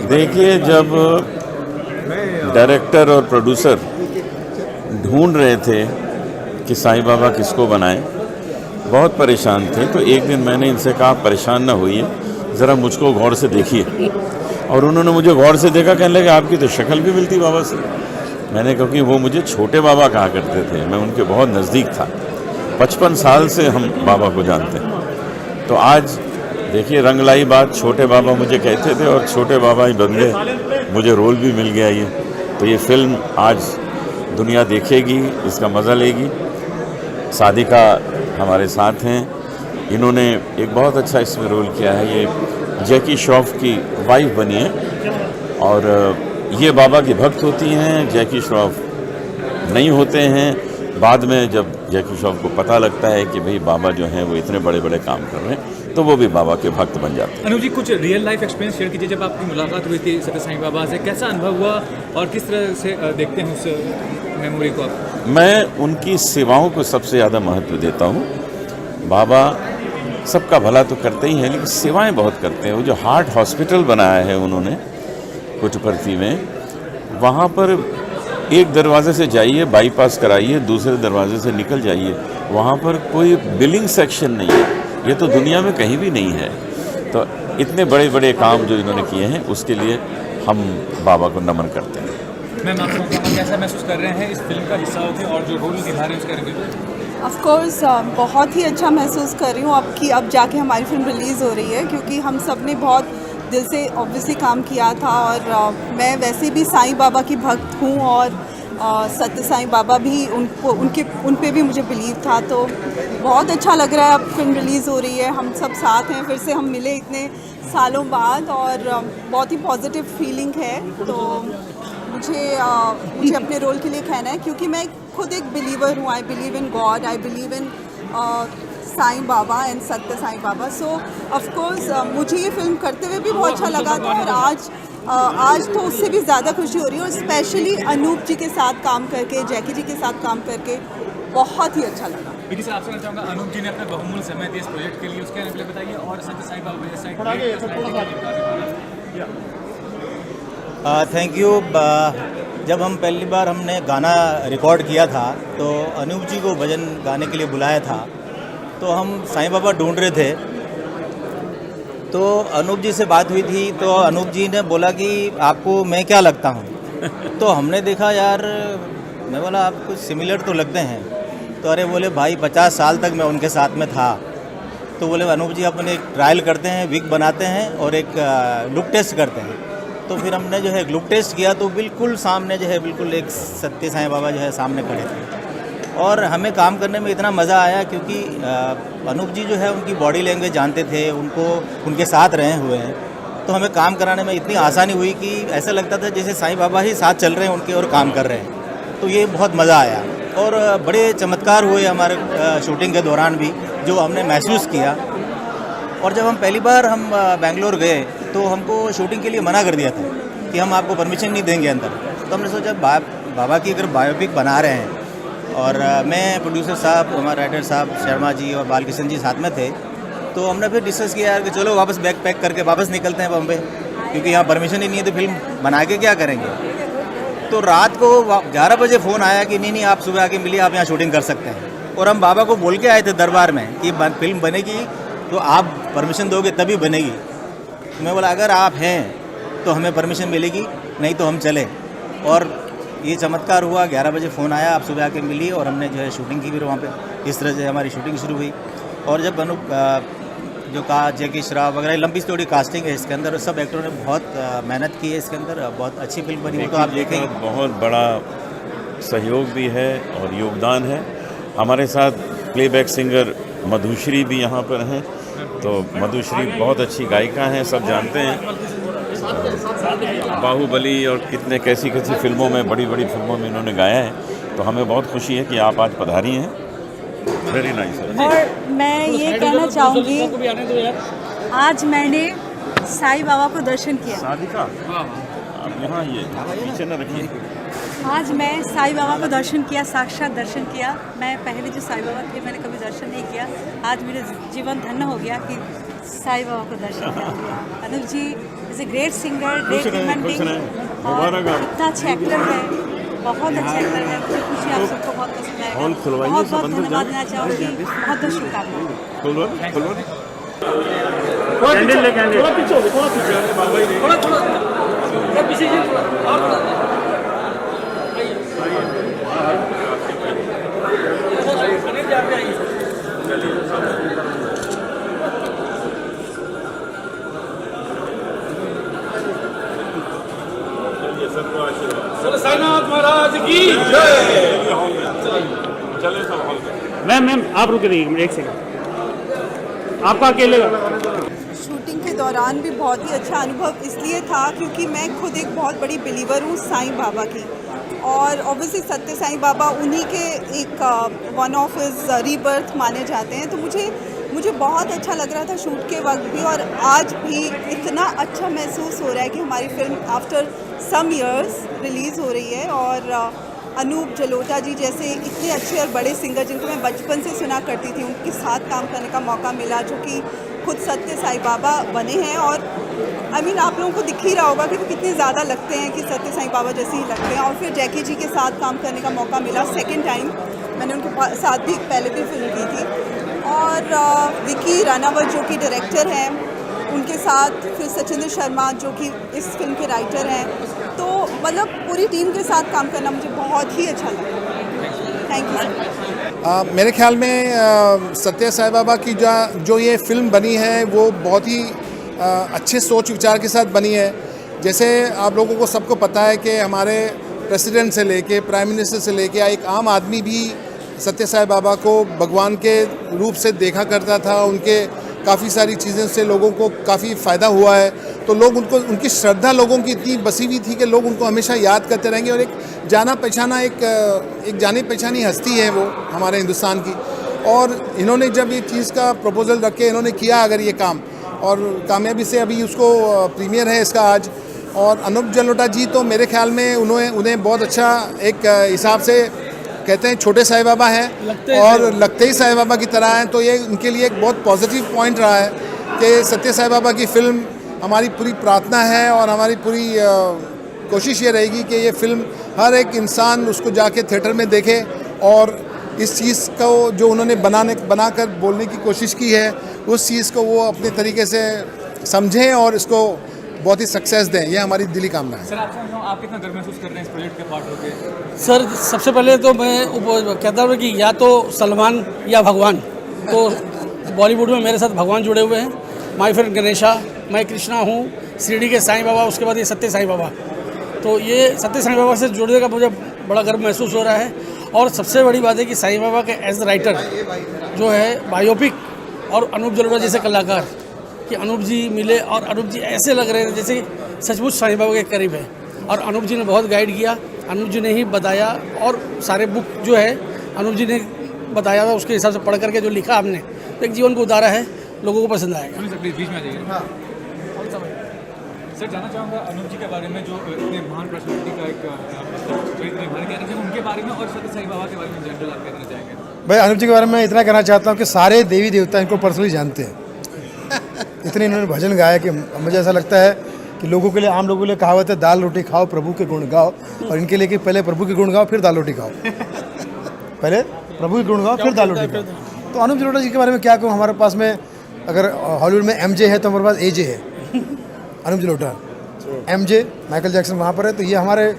देखिए, जब डायरेक्टर और प्रोड्यूसर ढूंढ रहे थे कि साईं बाबा किसको बनाएं, बहुत परेशान थे, तो एक दिन मैंने इनसे कहा परेशान ना होइए, ज़रा मुझको गौर से देखिए। और उन्होंने मुझे गौर से देखा, कहने लगे आपकी तो शक्ल भी मिलती बाबा से। मैंने क्योंकि वो मुझे छोटे बाबा कहा करते थे, मैं उनके बहुत नज़दीक था, 55 साल से हम बाबा को जानते हैं। तो आज देखिए रंग लाई बात, छोटे बाबा मुझे कहते थे और छोटे बाबा ही बन गए, मुझे रोल भी मिल गया ये। तो ये फिल्म आज दुनिया देखेगी, इसका मज़ा लेगी। सादिका हमारे साथ हैं, इन्होंने एक बहुत अच्छा इसमें रोल किया है। ये जैकी श्रॉफ की वाइफ बनी है और ये बाबा की भक्त होती हैं, जैकी श्रॉफ नहीं होते हैं। बाद में जब जैकी श्रॉफ को पता लगता है कि भाई बाबा जो हैं वो इतने बड़े बड़े काम कर रहे हैं, तो वो भी बाबा के भक्त बन जाते हैं। अनूप जी, कुछ रियल लाइफ एक्सपीरियंस शेयर कीजिए। जब आपकी मुलाकात हुई थी सत्य साईं बाबा से, कैसा अनुभव हुआ और किस तरह से देखते हैं उस मेमोरी को आप? मैं उनकी सेवाओं को सबसे ज़्यादा महत्व देता हूँ। बाबा सबका भला तो करते ही हैं, लेकिन सेवाएं बहुत करते हैं। वो जो हार्ट हॉस्पिटल बनाया है उन्होंने पुट्टपर्थी में, वहाँ पर एक दरवाजे से जाइए, बाईपास कराइए, दूसरे दरवाजे से निकल जाइए, वहाँ पर कोई बिलिंग सेक्शन नहीं है। ये तो दुनिया में कहीं भी नहीं है। तो इतने बड़े बड़े काम जो इन्होंने किए हैं, उसके लिए हम बाबा को नमन करते हैं। मैम, आप कैसा महसूस कर रहे हैं इस फिल्म का हिस्सा होकर और जो रोल निभा रहे हैं उसका रिव्यू? ऑफ कोर्स बहुत ही अच्छा महसूस कर रही हूँ अब जाके हमारी फिल्म रिलीज़ हो रही है, क्योंकि हम सब ने बहुत दिल से ऑब्वियसली काम किया था। और मैं वैसे भी साईं बाबा की भक्त हूँ और सत्य साईं बाबा भी उन पे भी मुझे बिलीव था। तो बहुत अच्छा लग रहा है, अब फिल्म रिलीज़ हो रही है, हम सब साथ हैं, फिर से हम मिले इतने सालों बाद और बहुत ही पॉजिटिव फीलिंग है। तो मुझे अपने रोल के लिए कहना है, क्योंकि मैं खुद एक बिलीवर हूँ। I believe in God, I believe in Sai Baba and Sathya Sai Baba. So of course मुझे ये फिल्म करते हुए भी बहुत अच्छा लगा था और आज तो उससे भी ज़्यादा खुशी हो रही है। और स्पेशली अनूप जी के साथ काम करके, जैकी जी के साथ काम करके बहुत ही अच्छा लगा। विकी सर, आपसे चाहूँगा, अनूप जी ने अपना बहुमूल्य समय दिया इस प्रोजेक्ट के लिए, उसके बारे में बताइए। और सत्य साईं बाबा थैंक यू। जब हम पहली बार हमने गाना रिकॉर्ड किया था तो अनूप जी को भजन गाने के लिए बुलाया था, तो हम साईं बाबा ढूंढ रहे थे। तो अनूप जी से बात हुई थी, तो अनूप जी ने बोला कि आपको मैं क्या लगता हूँ? तो हमने देखा यार, मैं बोला आप कुछ सिमिलर तो लगते हैं। तो अरे बोले भाई 50 साल तक मैं उनके साथ में था। तो बोले अनूप जी अपन एक ट्रायल करते हैं, विग बनाते हैं और एक लुक टेस्ट करते हैं। तो फिर हमने जो है लुक टेस्ट किया, तो बिल्कुल सामने जो है बिल्कुल एक सत्य साईं बाबा जो है सामने खड़े थे। और हमें काम करने में इतना मज़ा आया, क्योंकि अनूप जी जो है उनकी बॉडी लैंग्वेज जानते थे, उनको उनके साथ रहे हुए हैं। तो हमें काम कराने में इतनी आसानी हुई कि ऐसा लगता था जैसे साईं बाबा ही साथ चल रहे हैं उनके और काम कर रहे हैं। तो ये बहुत मज़ा आया और बड़े चमत्कार हुए हमारे शूटिंग के दौरान भी, जो हमने महसूस किया। और जब हम पहली बार बेंगलोर गए तो हमको शूटिंग के लिए मना कर दिया था कि हम आपको परमिशन नहीं देंगे अंदर। तो हमने सोचा बाबा की अगर बायोपिक बना रहे हैं, और मैं प्रोड्यूसर साहब, हमारे राइटर साहब शर्मा जी और बालकृष्ण जी साथ में थे, तो हमने फिर डिस्कस किया यार कि चलो वापस बैग पैक करके वापस निकलते हैं बॉम्बे, क्योंकि यहाँ परमिशन ही नहीं है तो फिल्म बना के क्या करेंगे। तो रात को 11 बजे फ़ोन आया कि नहीं आप सुबह आके मिलिए, आप यहाँ शूटिंग कर सकते हैं। और हम बाबा को बोल के आए थे दरबार में कि फिल्म बनेगी तो आप परमिशन दोगे तभी बनेगी। मैं बोला अगर आप हैं तो हमें परमिशन मिलेगी, नहीं तो हम चले। और ये चमत्कार हुआ, 11 बजे फ़ोन आया, आप सुबह आके मिली और हमने जो है शूटिंग की फिर वहाँ पे। इस तरह से हमारी शूटिंग शुरू हुई। और जब जो कहा जैकी श्रॉफ वगैरह, लंबी स्टोरी कास्टिंग है इसके अंदर, सब एक्टरों ने बहुत मेहनत की है इसके अंदर, बहुत अच्छी फिल्म बनी है। तो आप देखेंगे बहुत बड़ा सहयोग भी है और योगदान है। हमारे साथ प्लेबैक सिंगर मधुश्री भी यहाँ पर हैं। तो मधुश्री बहुत अच्छी गायिका हैं, सब जानते हैं। बाहुबली और कितने कैसी कैसी फिल्मों में, बड़ी बड़ी फिल्मों में इन्होंने गाया है। तो हमें बहुत खुशी है कि आप आज पधारी हैं। Very nice. और मैं ये कहना चाहूँगी, आज मैंने साईं बाबा को दर्शन किया। साधिका, आप यहाँ ये पीछे न रखिए। आज मैं साईं बाबा को दर्शन किया, साक्षात दर्शन किया। मैं पहले जो साईं बाबा थे मैंने कभी दर्शन नहीं किया। आज मेरा जीवन धन्य हो गया कि साईं बाबा को दर्शन किया। Anoop ji is a great singer, great human being, और इतना अच्छा एक्टर है, बहुत अच्छा एक्टर है। मुझे खुशी आप सबको बहुत पसंद आएगा। बहुत बहुत धन्यवाद देना चाहूँगी, बहुत बहुत शुभकामनाएं। साईनाथ महाराज की जय। मैम आप रुक रहिए एक सेकंड, आपका अकेले शूटिंग के दौरान भी बहुत ही अच्छा अनुभव इसलिए था क्योंकि मैं खुद एक बहुत बड़ी बिलीवर हूँ साईं बाबा की। और ऑब्वियसली सत्य साईं बाबा उन्हीं के एक वन ऑफ हिज रीबर्थ माने जाते हैं। तो मुझे बहुत अच्छा लग रहा था शूट के वक्त भी, और आज भी इतना अच्छा महसूस हो रहा है कि हमारी film after some years release हो रही है। और अनूप जलोटा जी जैसे इतने अच्छे और बड़े सिंगर जिनको मैं बचपन से सुना करती थी, उनके साथ काम करने का मौका मिला, जो कि खुद सत्य साईं बाबा बने हैं। और आप लोगों को दिख ही रहा होगा कि वो कितने ज़्यादा लगते हैं कि सत्य साईं बाबा जैसे ही लगते हैं। और फिर जैकी जी के साथ काम करने का मौका मिला सेकेंड टाइम। मैंने उनके साथ भी पहले भी फिल्म की थी। और विकी रानावत जो कि डायरेक्टर हैं, उनके साथ फिर सचिंद्र शर्मा जो कि इस फिल्म के राइटर हैं। तो पूरी टीम के साथ काम करना मुझे बहुत ही अच्छा लगा। Thank you. मेरे ख्याल में सत्य साईं बाबा की जो ये फिल्म बनी है वो बहुत ही अच्छे सोच विचार के साथ बनी है। जैसे आप लोगों को सबको पता है कि हमारे प्रेसिडेंट से लेके प्राइम मिनिस्टर से लेके एक आम आदमी भी सत्य साईं बाबा को भगवान के रूप से देखा करता था। उनके काफ़ी सारी चीज़ें से लोगों को काफ़ी फ़ायदा हुआ है। तो लोग उनकी श्रद्धा लोगों की इतनी बसी हुई थी कि लोग उनको हमेशा याद करते रहेंगे। और एक जाना पहचाना एक जानी पहचानी हस्ती है वो हमारे हिंदुस्तान की। और इन्होंने जब ये चीज़ का प्रपोजल रख के इन्होंने किया अगर ये काम, और कामयाबी से अभी उसको प्रीमियर है इसका आज। और अनूप जलोटा जी तो मेरे ख्याल में उन्हें बहुत अच्छा एक हिसाब से कहते हैं छोटे साईं बाबा हैं और लगते ही साईं बाबा की तरह हैं। तो ये उनके लिए एक बहुत पॉजिटिव पॉइंट रहा है कि सत्य साईं बाबा की फ़िल्म हमारी पूरी प्रार्थना है और हमारी पूरी कोशिश ये रहेगी कि ये फ़िल्म हर एक इंसान उसको जाके थिएटर में देखे और इस चीज़ को जो उन्होंने बनाकर बोलने की कोशिश की है उस चीज़ को वो अपने तरीके से समझें और इसको बहुत ही सक्सेस दें। ये हमारी दिली कामना है। सर आप कितना गर्व महसूस कर रहे हैं इस प्रोजेक्ट के पार्ट होकर? सर सबसे पहले तो मैं कहता हूँ कि या तो सलमान या भगवान, तो बॉलीवुड में मेरे साथ भगवान जुड़े हुए हैं। माय फ्रेंड गणेशा, मैं कृष्णा हूँ, शिरडी के साईं बाबा, उसके बाद ये सत्य साईं बाबा। तो ये सत्य साईं बाबा से जुड़ने का मुझे बड़ा गर्व महसूस हो रहा है। और सबसे बड़ी बात है कि साईं बाबा के एज राइटर जो है बायोपिक, और अनूप जलोटा जैसे कलाकार कि अनूप जी मिले और अनूप जी ऐसे लग रहे हैं जैसे सचमुच साईं बाबा के करीब है। और अनूप जी ने बहुत गाइड किया, अनूप जी ने ही बताया, और सारे बुक जो है अनूप जी ने बताया था, उसके हिसाब से पढ़ करके जो लिखा हमने एक जीवन को उतारा है, लोगों को पसंद आएगा। बीच में आ जाइए। हाँ सर, जानना चाहूँगा अनूप जी के बारे में, जो इतने महान पर्सनैलिटी का एक निभाने के हैं, उनके बारे में और सत्य साईं बाबा के बारे में जनरल आप क्या कहना चाहेंगे? भाई अनूप जी के बारे में इतना कहना चाहता हूँ कि सारे देवी देवता इनको पर्सनली जानते हैं। इतने इन्होंने भजन गाया कि मुझे ऐसा लगता है कि लोगों के लिए, आम लोगों के लिए कहावत है दाल रोटी खाओ प्रभु के गुण गाओ, और इनके लिए कि पहले प्रभु के गुण गाओ फिर दाल रोटी खाओ। पहले प्रभु के गुण गाओ फिर दाल रोटी खाओ। तो अनूप जलोटा जी के बारे में क्या कहूँ, हमारे पास में अगर हॉलीवुड में MJ है तो हमारे पास AJ है, Anup Jalota. MJ Michael Jackson वहाँ पर है, तो ये हमारे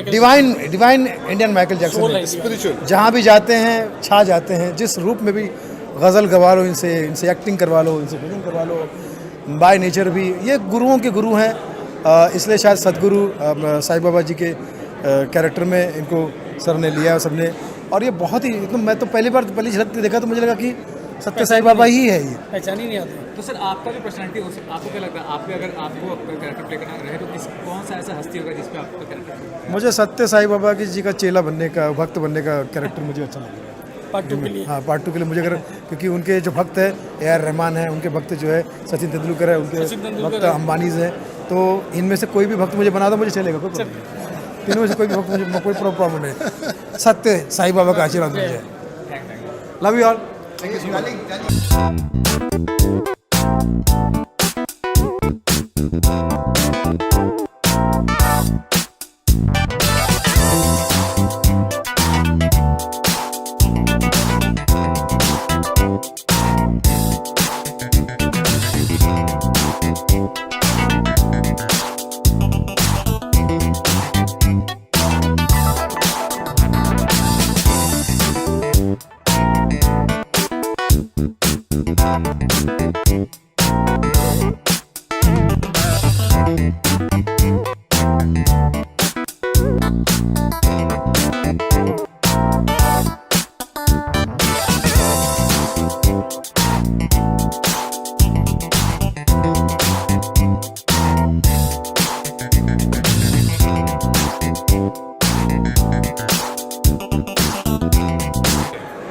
डिवाइन इंडियन माइकल जैक्सन है। स्पिरिचुअल जहाँ भी जाते हैं छा जाते हैं, जिस रूप में भी गज़ल गवा लो, इनसे एक्टिंग करवा लो, इनसे भजन करवा लो। बाय नेचर भी ये गुरुओं के गुरु हैं, इसलिए शायद सदगुरु साईं बाबा जी के कैरेक्टर में इनको सर ने लिया सबने। और ये बहुत ही एकदम, मैं तो पहली झलक देखा तो मुझे लगा कि सत्य साईं बाबा ही है ये। पहचान ही नहीं आती। तो सर आपका जो पर्सनैलिटी हो सकता, आपको क्या लगता है, आप भी अगर आपको कैरेक्टर प्ले करना रहे तो कौन सा ऐसा हस्ती होगा जिस पे आपका कैरेक्टर? मुझे सत्य साईं बाबा की जी का चेला बनने का, भक्त बनने का कैरेक्टर मुझे अच्छा लगेगा पार्ट 2 के लिए। हाँ, पार्ट 2 के लिए मुझे, अगर क्योंकि उनके जो भक्त है AR रहमान है, उनके भक्त जो है सचिन तेंदुलकर है, उनके भक्त अंबानीज हैं, तो इनमें से कोई भी भक्त मुझे बना दो, मुझे चलेगा, कोई प्रॉब्लम नहीं। इनमें से कोई भी भक्त मुझे कोई प्रॉब्लम नहीं। सत्य साईं बाबा का आशीर्वाद मुझे। Love you all.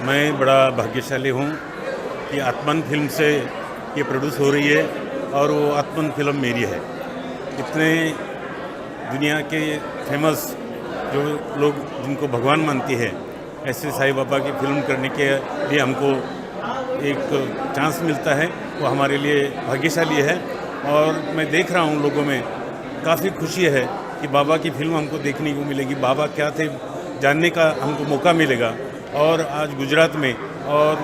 मैं बड़ा भाग्यशाली हूँ कि आत्मन फिल्म से ये प्रोड्यूस हो रही है और वो आत्मन फिल्म मेरी है। इतने दुनिया के फेमस जो लोग जिनको भगवान मानती है, ऐसे साईं बाबा की फिल्म करने के लिए हमको एक चांस मिलता है, वो हमारे लिए भाग्यशाली है। और मैं देख रहा हूँ लोगों में काफ़ी खुशी है कि बाबा की फिल्म हमको देखने को मिलेगी, बाबा क्या थे जानने का हमको मौका मिलेगा। और आज गुजरात में और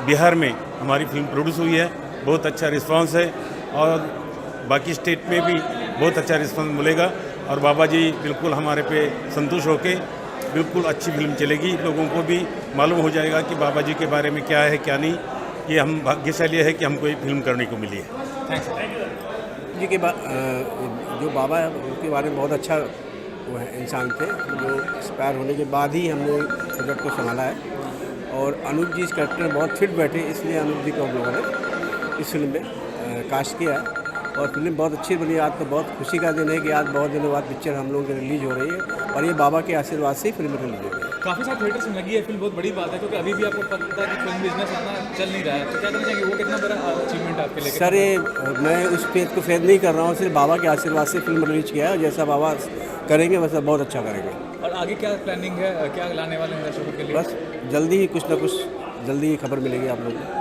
बिहार में हमारी फिल्म प्रोड्यूस हुई है, बहुत अच्छा रिस्पांस है और बाकी स्टेट में भी बहुत अच्छा रिस्पांस मिलेगा। और बाबा जी बिल्कुल हमारे पे संतुष्ट होके बिल्कुल अच्छी फिल्म चलेगी, लोगों को भी मालूम हो जाएगा कि बाबा जी के बारे में क्या है क्या नहीं। ये हम भाग्यशाली है कि हमको ये फिल्म करने को मिली है। जी के जो बाबा है उनके बारे में बहुत अच्छा वो है इंसान थे, जो एक्सपायर होने के बाद ही हमने प्रोजेक्ट को संभाला है। और अनूप जी इस कैरेक्टर में बहुत फिट बैठे, इसलिए अनूप जी को हम लोगों ने इस फिल्म में कास्ट किया है। और फिल्म बहुत अच्छी बनी। आज तो बहुत खुशी का दिन है कि आज बहुत दिनों बाद पिक्चर हम लोगों की रिलीज़ हो रही है और ये बाबा के आशीर्वाद से ही फिल्म रिलीज हो रही है। काफ़ी सारे थिएटर्स में लगी है फिल्म, बहुत बड़ी बात है, क्योंकि अभी भी आपको पता है कि फिल्म बिजनेस इतना चल नहीं रहा है। तो क्या कहना चाहेंगे, वो कितना बड़ा अचीवमेंट आपके लिए? सर ये मैं उस पेज को फेद नहीं कर रहा हूँ, सिर्फ बाबा के आशीर्वाद से फिल्म रिलीज किया है। जैसा बाबा करेंगे वैसा बहुत अच्छा करेंगे। और आगे क्या प्लानिंग है, क्या लाने वाले हैं दर्शकों के लिए? बस जल्दी ही कुछ ना कुछ जल्दी ही खबर मिलेगी आप लोगों को।